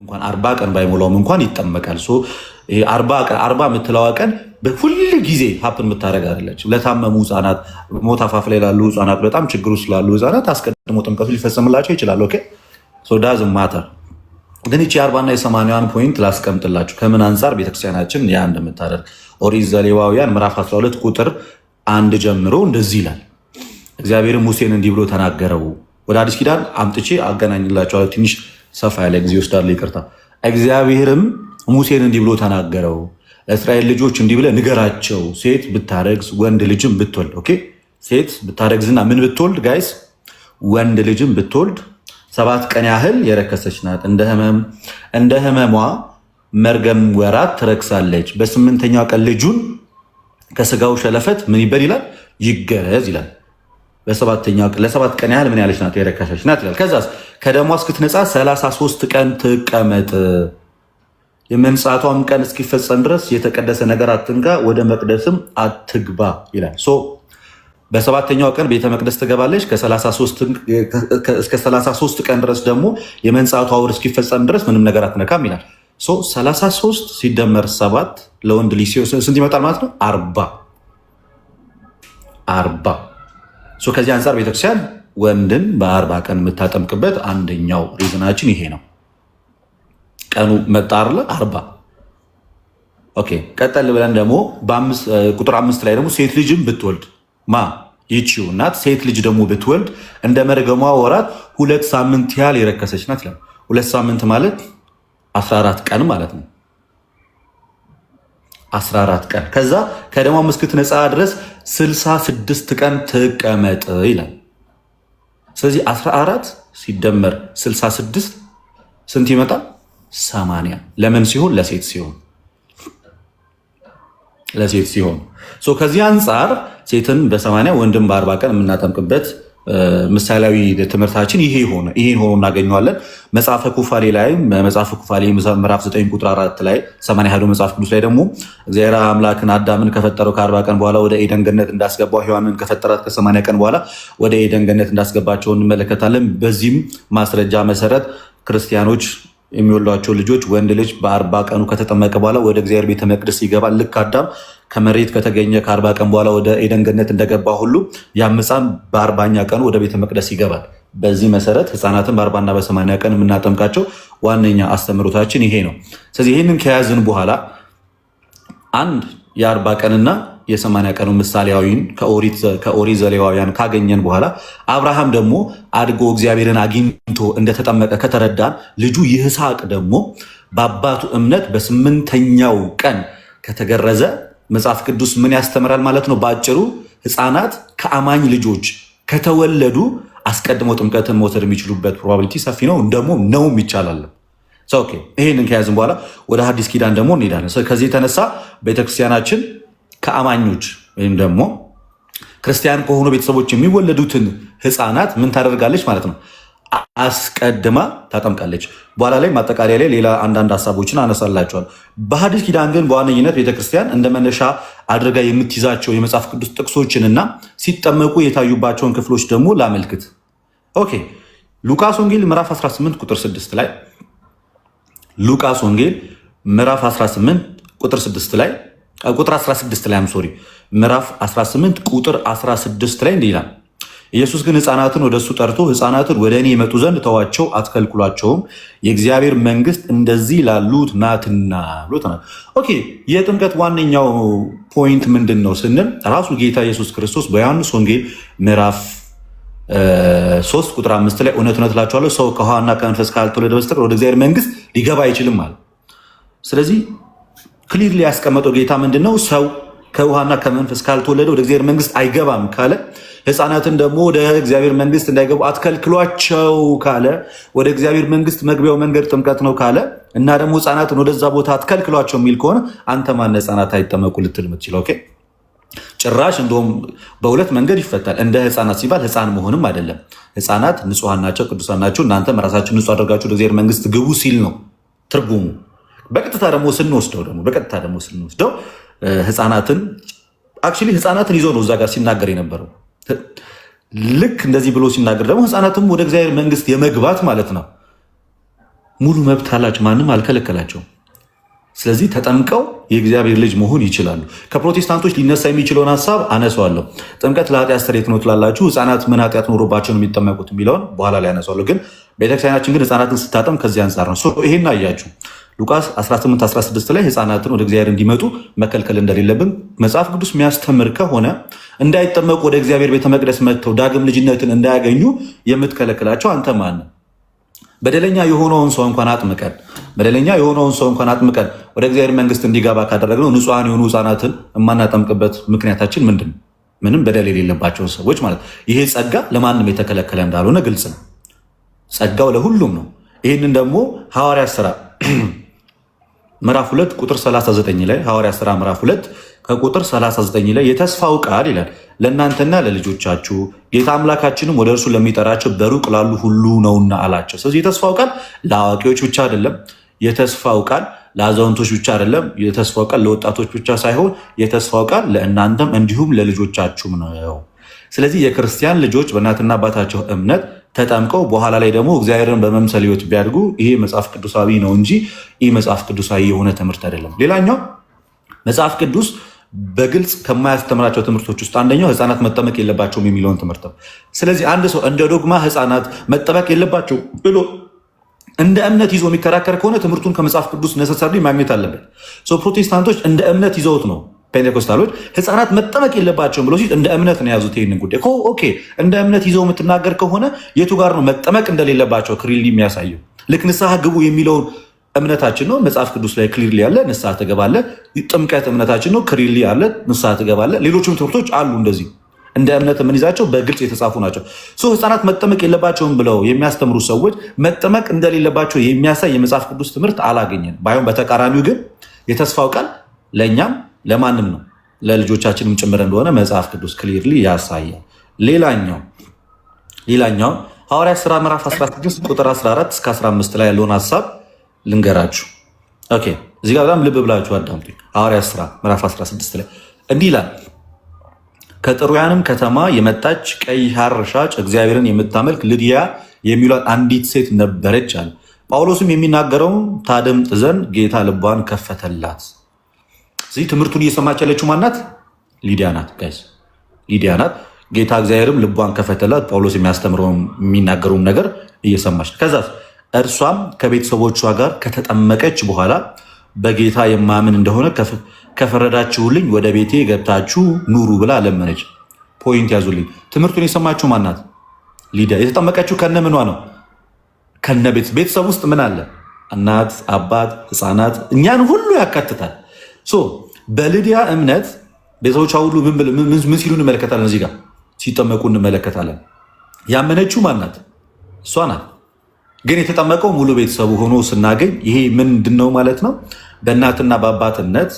እንኳን 40 ቀን ባይሞላውም እንኳን ይጠመቃል። ሶ 40 የምትለዋ ቀን በሁል ጊዜ ሀፕን የምታደርግ አይደለች። ለታመሙ ህጻናት፣ ሞት አፋፍ ላይ ላሉ ህጻናት፣ በጣም ችግር ውስጥ ላሉ ህጻናት አስቀድሞ ጥምቀቱ ሊፈጸምላቸው ይችላል። ኦኬ ሶ ዳዝ ማተር። ግን ይቺ 40 እና የ80 ፖይንት ላስቀምጥላችሁ ከምን አንጻር ቤተክርስቲያናችን ያ እንደምታደርግ። ኦሪት ዘሌዋውያን ምዕራፍ 12 ቁጥር 1 ጀምሮ እንደዚህ ይላል። እግዚአብሔርም ሙሴን እንዲህ ብሎ ተናገረው። ወደ አዲስ ኪዳን አምጥቼ አገናኝላቸዋለሁ። ትንሽ ሰፋ ያለ ጊዜ ወስዳለሁ፣ ይቅርታ። እግዚአብሔርም ሙሴን እንዲህ ብሎ ተናገረው፣ ለእስራኤል ልጆች እንዲህ ብለህ ንገራቸው፣ ሴት ብታረግዝ ወንድ ልጅም ብትወልድ። ኦኬ ሴት ብታረግዝና ምን ብትወልድ ጋይስ? ወንድ ልጅም ብትወልድ 7 ቀን ያህል የረከሰች ናት። እንደ ህመሟ መርገም ወራት ትረክሳለች። በ8ኛው ቀን ልጁን ከስጋው ሸለፈት ምን ይበል ይላል? ይገረዝ ይላል። ለ7 ቀን ያህል ምን ያለች ናት? የረከሰች ናት ይላል። ከዛስ ከደሟ እስክትነጻ 33 ቀን ትቀመጥ። የመንጻቷም ቀን እስኪፈጸም ድረስ የተቀደሰ ነገር አትንካ፣ ወደ መቅደስም አትግባ ይላል። በ7ኛው ቀን ቤተ መቅደስ ትገባለች። እስከ 33 ቀን ድረስ ደግሞ የመንጻቷ ወር እስኪፈጸም ድረስ ምንም ነገር አትነካም ይላል። 33 ሲደመር 7 ለወንድ ልጅ ስንት ይመጣል ማለት ነው? 40። ከዚህ አንጻር ቤተክርስቲያን ወንድን በ40 ቀን የምታጠምቅበት አንደኛው ሪዝናችን ይሄ ነው። ቀኑ መጣ አይደለ? 40። ኦኬ ቀጠል ብለን ደግሞ ቁጥር 5 ላይ ደግሞ ሴት ልጅም ብትወልድ ይቺው እናት ሴት ልጅ ደግሞ ብትወልድ እንደ መርገሟ ወራት 2 ሳምንት ያህል የረከሰች ናት ይላል። 2 ሳምንት ማለት 14 ቀን ማለት ነው። 14 ቀን ከዛ ከደሟ እስክትነጻ ድረስ 66 ቀን ትቀመጥ ይላል። ስለዚህ 14 ሲደመር 66 ስንት ይመጣል? 80። ለምን ሲሆን? ለሴት ሲሆን። ከዚህ አንጻር ሴትን በ80 ወንድም በ40 ቀን የምናጠምቅበት ምሳሌያዊ ትምህርታችን ይሄን ሆኖ እናገኘዋለን። መጽሐፈ ኩፋሌ ላይም መጽሐፈ ኩፋሌ ምዕራፍ 9 ቁጥር 4 ላይ 80 መጽሐፍ ቅዱስ ላይ ደግሞ እግዚአብሔር አምላክን አዳምን ከፈጠረው ከ40 ቀን በኋላ ወደ ኤደን ገነት እንዳስገባው ሔዋንን ከፈጠራት ከ80 ቀን በኋላ ወደ ኤደን ገነት እንዳስገባቸው እንመለከታለን። በዚህም ማስረጃ መሰረት ክርስቲያኖች የሚወሏቸው ልጆች ወንድ ልጅ በ40 ቀኑ ከተጠመቀ በኋላ ወደ እግዚአብሔር ቤተ መቅደስ ይገባል። ልክ አዳም ከመሬት ከተገኘ ከ40 ቀን በኋላ ወደ ኤደን ገነት እንደገባ ሁሉ ያም ሕፃን በ40ኛ ቀኑ ወደ ቤተ መቅደስ ይገባል። በዚህ መሰረት ሕፃናትን በ40 እና በ80 ቀን የምናጠምቃቸው ዋነኛ አስተምህሮታችን ይሄ ነው። ስለዚህ ይህንን ከያዝን በኋላ አንድ የ40 ቀንና የ80 ቀኑ ምሳሌያዊን ከኦሪት ዘሌዋውያን ካገኘን በኋላ አብርሃም ደግሞ አድጎ እግዚአብሔርን አግኝቶ እንደተጠመቀ ከተረዳን ልጁ ይስሐቅ ደግሞ በአባቱ እምነት በ8ኛው ቀን ከተገረዘ መጽሐፍ ቅዱስ ምን ያስተምራል ማለት ነው? በአጭሩ ሕፃናት ከአማኝ ልጆች ከተወለዱ አስቀድመው ጥምቀትን መውሰድ የሚችሉበት ፕሮባቢሊቲ ሰፊ ነው። ደግሞ ነውም ይቻላል። ይህንን ከያዝን በኋላ ወደ ሐዲስ ኪዳን ደግሞ እንሄዳለን። ከዚህ የተነሳ ቤተክርስቲያናችን ከአማኞች ወይም ደግሞ ክርስቲያን ከሆኑ ቤተሰቦች የሚወለዱትን ሕፃናት ምን ታደርጋለች ማለት ነው? አስቀድማ ታጠምቃለች። በኋላ ላይ ማጠቃለያ ላይ ሌላ አንዳንድ ሀሳቦችን አነሳላቸዋል። በሐዲስ ኪዳን ግን በዋነኝነት ቤተክርስቲያን እንደ መነሻ አድርጋ የምትይዛቸው የመጽሐፍ ቅዱስ ጥቅሶችንና ሲጠመቁ የታዩባቸውን ክፍሎች ደግሞ ላመልክት። ኦኬ ሉቃስ ወንጌል ምዕራፍ 18 ቁጥር 6 ላይ ሉቃስ ወንጌል ምዕራፍ 18 ቁጥር 6 ላይ ቁጥር 16 ላይ ምዕራፍ 18 ቁጥር 16 ላይ እንዲህ ይላል፣ ኢየሱስ ግን ሕፃናትን ወደ እሱ ጠርቶ ሕፃናትን ወደ እኔ የመጡ ዘንድ ተዋቸው፣ አትከልክሏቸውም፣ የእግዚአብሔር መንግስት እንደዚህ ላሉት ናትና ብሎ ተናግሯል። ኦኬ የጥምቀት ዋነኛው ፖይንት ምንድን ነው ስንል ራሱ ጌታ ኢየሱስ ክርስቶስ በዮሐንስ ወንጌል ምዕራፍ 3 ቁጥር 5 ላይ እውነት እውነት እላችኋለሁ ሰው ከውሃና ከመንፈስ ካልተወለደ በስተቀር ወደ እግዚአብሔር መንግስት ሊገባ አይችልም አለ። ስለዚህ ክሊርሊ ያስቀመጠው ጌታ ምንድን ነው? ሰው ከውሃና ከመንፈስ ካልተወለደ ወደ እግዚአብሔር መንግስት አይገባም ካለ፣ ሕፃናትን ደግሞ ወደ እግዚአብሔር መንግስት እንዳይገቡ አትከልክሏቸው ካለ፣ ወደ እግዚአብሔር መንግስት መግቢያው መንገድ ጥምቀት ነው ካለ እና ደግሞ ሕፃናትን ወደዛ ቦታ አትከልክሏቸው የሚል ከሆነ አንተ ማን ሕፃናት አይጠመቁ ልትል የምትችለው? ኦኬ ጭራሽ እንደውም በሁለት መንገድ ይፈታል። እንደ ሕፃናት ሲባል ሕፃን መሆንም አይደለም። ሕፃናት ንጹሐን ናቸው፣ ቅዱሳን ናቸው፣ እናንተም ራሳችሁን ንጹሕ አድርጋችሁ ወደ እግዚአብሔር መንግስት ግቡ ሲል ነው ትርጉሙ። በቀጥታ ደግሞ ስንወስደው ሕፃናትን ይዞ ነው እዛ ጋር ሲናገር የነበረው። ልክ እንደዚህ ብሎ ሲናገር ደግሞ ሕፃናትም ወደ እግዚአብሔር መንግስት የመግባት ማለት ነው። ሙሉ መብት አላቸው። ማንም አልከለከላቸውም። ስለዚህ ተጠምቀው የእግዚአብሔር ልጅ መሆን ይችላሉ። ከፕሮቴስታንቶች ሊነሳ የሚችለውን ሀሳብ አነሳዋለሁ። ጥምቀት ለኃጢአት ስርየት ነው ትላላችሁ። ህፃናት ምን ኃጢአት ኖሮባቸው ነው የሚጠመቁት የሚለውን በኋላ ላይ አነሳዋለሁ። ግን ቤተክርስቲያናችን ግን ህፃናትን ስታጠም ከዚህ አንጻር ነው። ይሄን አያችሁ ሉቃስ 18:16 ላይ ህፃናትን ወደ እግዚአብሔር እንዲመጡ መከልከል እንደሌለብን መጽሐፍ ቅዱስ የሚያስተምር ከሆነ እንዳይጠመቁ ወደ እግዚአብሔር ቤተ መቅደስ መጥተው ዳግም ልጅነትን እንዳያገኙ የምትከለክላቸው አንተ ማን? በደለኛ የሆነውን ሰው እንኳን አጥምቀን ወደ እግዚአብሔር መንግስት እንዲገባ ካደረግነው ንጹሐን የሆኑ ህፃናትን የማናጠምቅበት ምክንያታችን ምንድን ነው? ምንም በደል የሌለባቸውን ሰዎች ማለት። ይሄ ጸጋ ለማንም የተከለከለ እንዳልሆነ ግልጽ ነው። ጸጋው ለሁሉም ነው። ይህንን ደግሞ ሐዋርያት ሥራ ምዕራፍ 2 ቁጥር 39 ላይ ሐዋርያት ሥራ ምዕራፍ 2 ከቁጥር 39 ላይ የተስፋው ቃል ይላል ለእናንተና ለልጆቻችሁ ጌታ አምላካችንም ወደ እርሱ ለሚጠራቸው በሩቅ ላሉ ሁሉ ነውና አላቸው። ስለዚህ የተስፋው ቃል ለአዋቂዎች ብቻ አይደለም። የተስፋው ቃል ለአዛውንቶች ብቻ አይደለም። የተስፋው ቃል ለወጣቶች ብቻ ሳይሆን የተስፋው ቃል ለእናንተም እንዲሁም ለልጆቻችሁም ነው። ስለዚህ የክርስቲያን ልጆች በእናትና አባታቸው እምነት ተጠምቀው በኋላ ላይ ደግሞ እግዚአብሔርን በመምሰል ሕይወት ቢያድጉ ይሄ መጽሐፍ ቅዱሳዊ ነው እንጂ ይህ መጽሐፍ ቅዱሳዊ የሆነ ትምህርት አይደለም። ሌላኛው መጽሐፍ ቅዱስ በግልጽ ከማያስተምራቸው ትምህርቶች ውስጥ አንደኛው ህፃናት መጠመቅ የለባቸውም የሚለውን ትምህርት ነው። ስለዚህ አንድ ሰው እንደ ዶግማ ህፃናት መጠመቅ የለባቸው ብሎ እንደ እምነት ይዞ የሚከራከር ከሆነ ትምህርቱን ከመጽሐፍ ቅዱስ ነሰሰርሊ ማግኘት አለበት። ፕሮቴስታንቶች እንደ እምነት ይዘውት ነው። ፔንቴኮስታሎች ህፃናት መጠመቅ የለባቸውም ብሎ እንደ እምነት ነው የያዙት። ይህንን ጉዳይ ኦኬ፣ እንደ እምነት ይዘው የምትናገር ከሆነ የቱ ጋር ነው መጠመቅ እንደሌለባቸው ክሊርሊ የሚያሳየው? ልክ ንስሐ ግቡ የሚለውን እምነታችን ነው። መጽሐፍ ቅዱስ ላይ ክሊርሊ ያለ ንስሐ ትገባለህ። ጥምቀት እምነታችን ነው። ክሊርሊ ያለ ንስሐ ትገባለህ። ሌሎችም ትምህርቶች አሉ እንደዚህ እንደ እምነት የምንይዛቸው በግልጽ የተጻፉ ናቸው። ህፃናት መጠመቅ የለባቸውም ብለው የሚያስተምሩ ሰዎች መጠመቅ እንደሌለባቸው የሚያሳይ የመጽሐፍ ቅዱስ ትምህርት አላገኘን። ባይሆን በተቃራኒው ግን የተስፋው ቃል ለእኛም ለማንም ነው ለልጆቻችንም ጭምር እንደሆነ መጽሐፍ ቅዱስ ክሊርሊ ያሳያል። ሌላኛው ሐዋርያት ሥራ ምዕራፍ 16 ቁጥር 14 እስከ 15 ላይ ያለውን ሀሳብ ልንገራችሁ። ኦኬ፣ እዚህ ጋር በጣም ልብ ብላችሁ አዳምጡኝ። ሐዋርያት ሥራ ምዕራፍ 16 ላይ እንዲህ ይላል፣ ከጥሩያንም ከተማ የመጣች ቀይ ሐር ሻጭ እግዚአብሔርን የምታመልክ ልድያ የሚሏት አንዲት ሴት ነበረች አለ። ጳውሎስም የሚናገረውን ታደምጥ ዘንድ ጌታ ልቧን ከፈተላት። ስለዚህ ትምህርቱን እየሰማች ያለችው ማናት? ሊዲያ ናት። ጋይስ ሊዲያ ናት። ጌታ እግዚአብሔርም ልቧን ከፈተላት። ጳውሎስ የሚያስተምረውን የሚናገረውን ነገር እየሰማች ከዛ እርሷም ከቤተሰቦቿ ጋር ከተጠመቀች በኋላ በጌታ የማምን እንደሆነ ከፈረዳችሁልኝ ወደ ቤቴ ገብታችሁ ኑሩ ብላ ለመነች። ፖይንት ያዙልኝ። ትምህርቱን የሰማችሁ ማናት? ሊዲያ። የተጠመቀችው ከነ ምኗ ነው? ከነ ቤተሰብ ውስጥ ምን አለ? እናት፣ አባት፣ ህፃናት፣ እኛን ሁሉ ያካትታል። በሊዲያ እምነት ቤተሰቦቿ ሁሉ ምን ሲሉ እንመለከታለን? እዚህ ጋር ሲጠመቁ እንመለከታለን። ያመነችው ማናት? እሷ ናት። ግን የተጠመቀው ሙሉ ቤተሰቡ ሆኖ ስናገኝ ይሄ ምንድን ነው ማለት ነው? በእናትና በአባትነት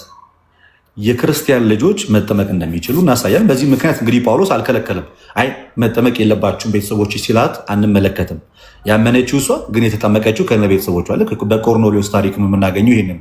የክርስቲያን ልጆች መጠመቅ እንደሚችሉ እናሳያለን። በዚህ ምክንያት እንግዲህ ጳውሎስ አልከለከለም። አይ መጠመቅ የለባችሁም ቤተሰቦች ሲላት አንመለከትም። ያመነችው እሷ ግን የተጠመቀችው ከነ ቤተሰቦቿ። ልክ በቆርኔሌዎስ ታሪክ የምናገኘው ይሄንን